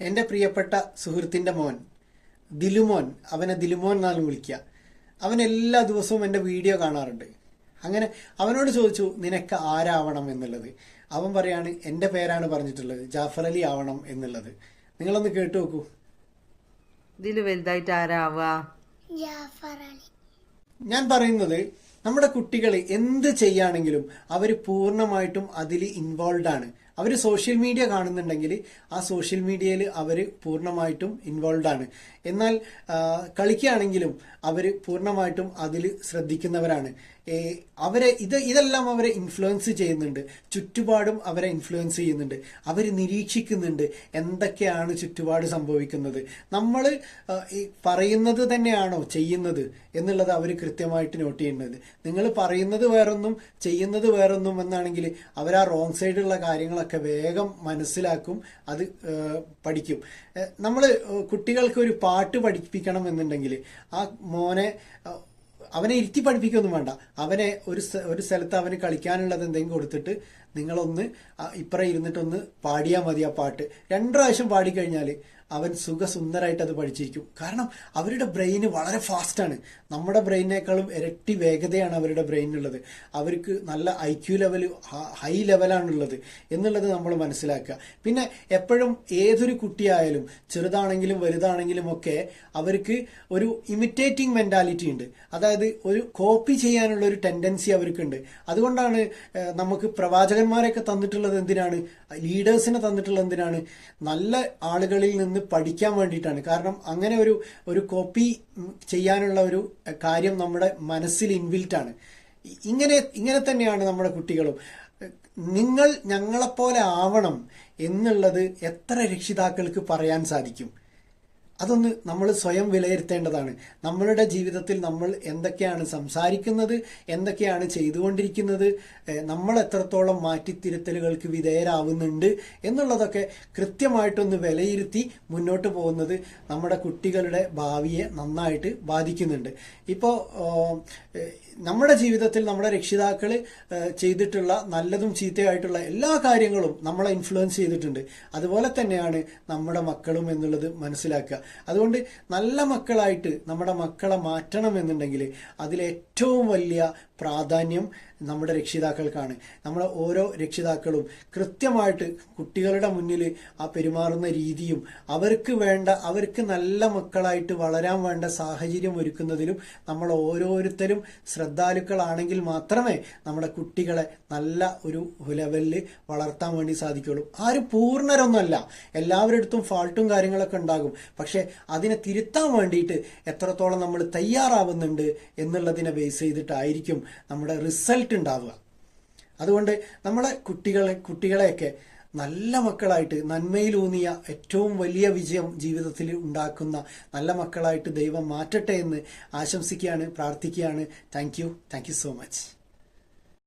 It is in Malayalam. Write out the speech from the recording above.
എൻ്റെ പ്രിയപ്പെട്ട സുഹൃത്തിൻ്റെ മോൻ ദിലുമോൻ, അവനെ ദിലുമോൻ എന്നാണ് വിളിക്കുക. അവൻ എല്ലാ ദിവസവും എൻ്റെ വീഡിയോ കാണാറുണ്ട്. അങ്ങനെ അവനോട് ചോദിച്ചു, നിനക്ക് ആരാവണം എന്നുള്ളത്. അവൻ പറയാണ്, എൻ്റെ പേരാണ് പറഞ്ഞിട്ടുള്ളത്, ജാഫർ അലി ആവണം എന്നുള്ളത്. നിങ്ങളൊന്ന് കേട്ടു നോക്കൂ. ഇതിൽ വലുതായിട്ട് ആരാവുക? ഞാൻ പറയുന്നത്, നമ്മുടെ കുട്ടികൾ എന്ത് ചെയ്യുകയാണെങ്കിലും അവർ പൂർണ്ണമായിട്ടും അതിൽ ഇൻവോൾവ് ആണ്. അവർ സോഷ്യൽ മീഡിയ കാണുന്നുണ്ടെങ്കിൽ ആ സോഷ്യൽ മീഡിയയിൽ അവർ പൂർണ്ണമായിട്ടും ഇൻവോൾവ് ആണ്. എന്നാൽ കളിക്കുകയാണെങ്കിലും അവർ പൂർണ്ണമായിട്ടും അതിൽ ശ്രദ്ധിക്കുന്നവരാണ്. ഇതെല്ലാം അവരെ ഇൻഫ്ലുവൻസ് ചെയ്യുന്നുണ്ട്. ചുറ്റുപാടും അവരെ ഇൻഫ്ലുവൻസ് ചെയ്യുന്നുണ്ട്. അവർ നിരീക്ഷിക്കുന്നുണ്ട് എന്തൊക്കെയാണ് ചുറ്റുപാട് സംഭവിക്കുന്നത്. നമ്മൾ പറയുന്നത് തന്നെയാണോ ചെയ്യുന്നത് എന്നുള്ളത് അവർ കൃത്യമായിട്ട് നോട്ട് ചെയ്യുന്നത്. നിങ്ങൾ പറയുന്നത് വേറൊന്നും ചെയ്യുന്നത് വേറൊന്നും എന്നാണെങ്കിൽ അവർ ആ റോങ് സൈഡുള്ള കാര്യങ്ങളൊക്കെ വേഗം മനസ്സിലാക്കും, അത് പഠിക്കും. നമ്മൾ കുട്ടികൾക്ക് ഒരു പാട്ട് പഠിപ്പിക്കണം എന്നുണ്ടെങ്കിൽ ആ മോനെ അവനെ ഇരുത്തി പഠിപ്പിക്കൊന്നും വേണ്ട. അവനെ ഒരു സ്ഥലത്ത് അവന് കളിക്കാനുള്ളത് എന്തെങ്കിലും കൊടുത്തിട്ട് നിങ്ങളൊന്ന് ഇപ്പുറം ഇരുന്നിട്ടൊന്ന് പാടിയാൽ മതി. ആ പാട്ട് 2 പ്രാവശ്യം പാടിക്കഴിഞ്ഞാൽ അവൻ സുഖസുന്ദരായിട്ട് അത് പഠിച്ചിരിക്കും. കാരണം അവരുടെ ബ്രെയിന് വളരെ ഫാസ്റ്റാണ്. നമ്മുടെ ബ്രെയിനേക്കാളും ഇരട്ടി വേഗതയാണ് അവരുടെ ബ്രെയിനുള്ളത്. അവർക്ക് നല്ല IQ ലെവല്, ഹൈ ലെവലാണുള്ളത് എന്നുള്ളത് നമ്മൾ മനസ്സിലാക്കുക. പിന്നെ എപ്പോഴും ഏതൊരു കുട്ടിയായാലും ചെറുതാണെങ്കിലും വലുതാണെങ്കിലും ഒക്കെ അവർക്ക് ഒരു ഇമിറ്റേറ്റിംഗ് മെന്റാലിറ്റി ഉണ്ട്. അതായത് ഒരു കോപ്പി ചെയ്യാനുള്ള ഒരു ടെൻഡൻസി അവർക്കുണ്ട്. അതുകൊണ്ടാണ് നമുക്ക് പ്രവാചകന്മാരെയൊക്കെ തന്നിട്ടുള്ളത് എന്തിനാണ്, ലീഡേഴ്സിനെ തന്നിട്ടുള്ളത് എന്തിനാണ്, നല്ല ആളുകളിൽ നിന്ന് പഠിക്കാൻ വേണ്ടിയിട്ടാണ്. കാരണം അങ്ങനെ ഒരു കോപ്പി ചെയ്യാനുള്ള ഒരു കാര്യം നമ്മുടെ മനസ്സിൽ ഇൻബിൽറ്റാണ്. ഇങ്ങനെ തന്നെയാണ് നമ്മുടെ കുട്ടികളും. നിങ്ങൾ ഞങ്ങളെപ്പോലെ ആവണം എന്നുള്ളത് എത്ര രക്ഷിതാക്കൾക്ക് പറയാൻ സാധിക്കും? അതൊന്ന് നമ്മൾ സ്വയം വിലയിരുത്തേണ്ടതാണ്. നമ്മളുടെ ജീവിതത്തിൽ നമ്മൾ എന്തൊക്കെയാണ് സംസാരിക്കുന്നത്, എന്തൊക്കെയാണ് ചെയ്തുകൊണ്ടിരിക്കുന്നത്, നമ്മൾ എത്രത്തോളം മാറ്റിത്തിരുത്തലുകൾക്ക് വിധേയരാവുന്നുണ്ട് എന്നുള്ളതൊക്കെ കൃത്യമായിട്ടൊന്ന് വിലയിരുത്തി മുന്നോട്ട് പോകുന്നത് നമ്മുടെ കുട്ടികളുടെ ഭാവിയെ നന്നായിട്ട് ബാധിക്കുന്നുണ്ട്. ഇപ്പോൾ നമ്മുടെ ജീവിതത്തിൽ നമ്മുടെ രക്ഷിതാക്കൾ ചെയ്തിട്ടുള്ള നല്ലതും ചീത്തയായിട്ടുള്ള എല്ലാ കാര്യങ്ങളും നമ്മളെ ഇൻഫ്ലുവൻസ് ചെയ്തിട്ടുണ്ട്. അതുപോലെ തന്നെയാണ് നമ്മുടെ മക്കളും എന്നുള്ളത് മനസ്സിലാക്കുക. അതുകൊണ്ട് നല്ല മക്കളായിട്ട് നമ്മുടെ മക്കളെ മാറ്റണം എന്നുണ്ടെങ്കിൽ അതിലേറ്റവും വലിയ പ്രാധാന്യം നമ്മുടെ രക്ഷിതാക്കൾക്കാണ്. നമ്മൾ ഓരോ രക്ഷിതാക്കളും കൃത്യമായിട്ട് കുട്ടികളുടെ മുന്നിൽ ആ പെരുമാറുന്ന രീതിയും അവർക്ക് നല്ല മക്കളായിട്ട് വളരാൻ വേണ്ട സാഹചര്യം ഒരുക്കുന്നതിലും നമ്മൾ ഓരോരുത്തരും ശ്രദ്ധാലുക്കളാണെങ്കിൽ മാത്രമേ നമ്മുടെ കുട്ടികളെ നല്ല ഒരു ലെവലിൽ വളർത്താൻ വേണ്ടി സാധിക്കുള്ളൂ. ആരും പൂർണ്ണരൊന്നുമല്ല, എല്ലാവരുടെ അടുത്തും ഫാൾട്ടും കാര്യങ്ങളൊക്കെ ഉണ്ടാകും. പക്ഷെ അതിനെ തിരുത്താൻ വേണ്ടിയിട്ട് എത്രത്തോളം നമ്മൾ തയ്യാറാവുന്നുണ്ട് എന്നുള്ളതിനെ ബേസ് ചെയ്തിട്ടായിരിക്കും നമ്മുടെ റിസൾട്ട് ഉണ്ടാവുക. അതുകൊണ്ട് നമ്മളെ കുട്ടികളെയൊക്കെ നല്ല മക്കളായിട്ട്, നന്മയിലൂന്നിയ ഏറ്റവും വലിയ വിജയം ജീവിതത്തിൽ ഉണ്ടാക്കുന്ന നല്ല മക്കളായിട്ട് ദൈവം മാറ്റട്ടെ എന്ന് ആശംസിക്കുകയാണ്, പ്രാർത്ഥിക്കുകയാണ്. Thank you so much.